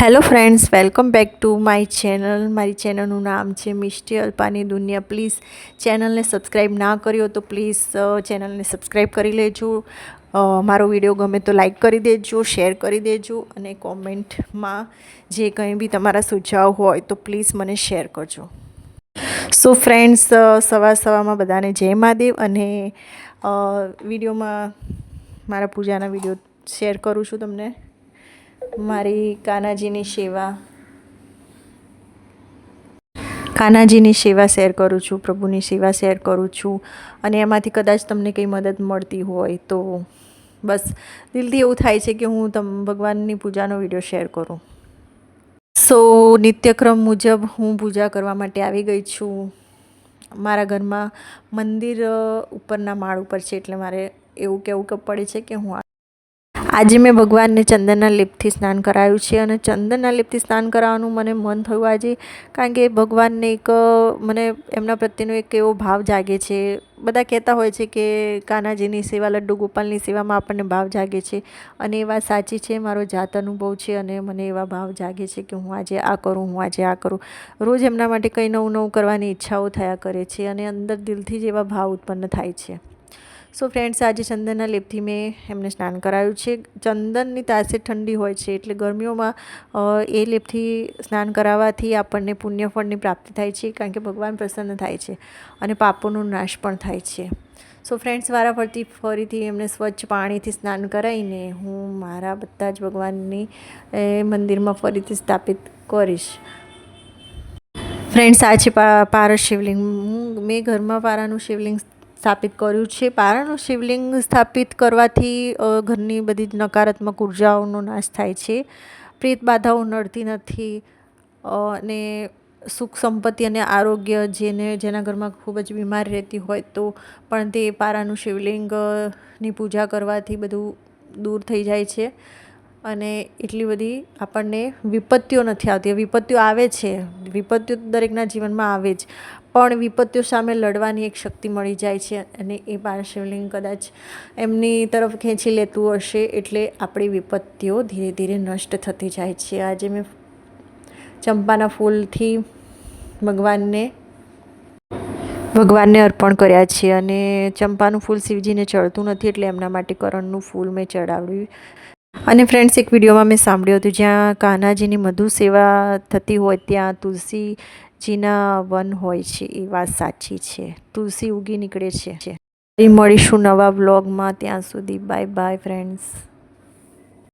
Hello friends, welcome back to my channel. મારી ચેનલનું નામ છે મિષ્ટી અલ્પાની દુનિયા. પ્લીઝ ચેનલને સબસ્ક્રાઈબ ના કર્યો તો પ્લીઝ ચેનલને સબસ્ક્રાઈબ કરી લેજો. મારો વિડીયો ગમે તો લાઈક કરી દેજો, શેર કરી દેજો અને કોમેન્ટમાં જે કંઈ બી તમારા સુઝાવ હોય તો પ્લીઝ મને શેર કરજો. સો ફ્રેન્ડ્સ, સવારમાં બધાને જય મહાદેવ. અને વિડીયોમાં મારા પૂજાના વિડીયો શેર કરું છું તમને. મારી કાનાજીની સેવા શેર કરું છું, પ્રભુની સેવા શેર કરું છું. અને એમાંથી કદાચ તમને કંઈ મદદ મળતી હોય તો બસ દિલથી એવું થાય છે કે હું ભગવાનની પૂજાનો વિડીયો શેર કરું. સો નિત્યક્રમ મુજબ હું પૂજા કરવા માટે આવી ગઈ છું. મારા ઘરમાં મંદિર ઉપરના માળ ઉપર છે, એટલે મારે એવું કહેવું પડે છે કે આજે મેં ભગવાનને ચંદનના લેપથી સ્નાન કરાવ્યું છે. અને ચંદનના લેપથી સ્નાન કરાવવાનું મને મન થયું આજે, કારણ કે ભગવાનને મને એમના પ્રત્યેનો એક એવો ભાવ જાગે છે. બધા કહેતા હોય છે કે કાનાજીની સેવા, લડ્ડુ ગોપાલની સેવામાં આપણને ભાવ જાગે છે, અને એ વાત સાચી છે. મારો જાત અનુભવ છે અને મને એવા ભાવ જાગે છે કે હું આજે આ કરું, હું આજે આ કરું. રોજ એમના માટે કંઈ નવું કરવાની ઈચ્છાઓ થયા કરે છે અને અંદર દિલથી જ એવા ભાવ ઉત્પન્ન થાય છે. સો ફ્રેન્ડ્સ, આજે ચંદનના લેપથી મેં એમને સ્નાન કરાવ્યું છે. ચંદનની તાસીર ઠંડી હોય છે, એટલે ગરમીઓમાં એ લેપથી સ્નાન કરાવવાથી આપણને પુણ્યફળની પ્રાપ્તિ થાય છે, કારણ કે ભગવાન પ્રસન્ન થાય છે અને પાપોનો નાશ પણ થાય છે. સો ફ્રેન્ડ્સ, ફરીથી એમને સ્વચ્છ પાણીથી સ્નાન કરાવીને હું મારા બધા જ ભગવાનની મંદિરમાં ફરીથી સ્થાપિત કરીશ. ફ્રેન્ડ્સ, આ છે પારસ શિવલિંગ. મેં ઘરમાં પારાનું શિવલિંગ સ્થાપિત કર્યું છે. પારાનું શિવલિંગ સ્થાપિત કરવાથી ઘરની બધી જ નકારાત્મક ઉર્જાઓનો નાશ થાય છે, પ્રેત બાધાઓ નડતી નથી, અને સુખ સંપત્તિ અને આરોગ્ય, જેના ઘરમાં ખૂબ જ બીમારી રહેતી હોય તો પણ તે પારાનું શિવલિંગની પૂજા કરવાથી બધું દૂર થઈ જાય છે. અને એટલી બધી આપણને વિપત્તિઓ નથી આવતી. વિપત્તિઓ આવે છે, વિપત્તિઓ દરેકના જીવનમાં આવે જ, પણ વિપત્તિઓ સામે લડવાની એક શક્તિ મળી જાય છે. અને એ પારા શિવલિંગ કદાચ એમની તરફ ખેંચી લેતું હશે, એટલે આપણી વિપત્તિઓ ધીરે ધીરે નષ્ટ થતી જાય છે. આજે મેં ચંપાના ફૂલથી ભગવાનને અર્પણ કર્યા છે. અને ચંપાનું ફૂલ શિવજીને ચડતું નથી, એટલે એમના માટે કરણનું ફૂલ મેં ચડાવ્યું. અને ફ્રેન્ડ્સ, એક વિડીયોમાં મેં સાંભળ્યું હતું, જ્યાં કાન્હાજીની મધુ સેવા થતી હોય ત્યાં તુલસીજીના વન હોય છે. એ વાત સાચી છે, તુલસી ઉગી નીકળે છે. મળીશું નવા વ્લોગમાં. ત્યાં સુધી બાય બાય ફ્રેન્ડ્સ.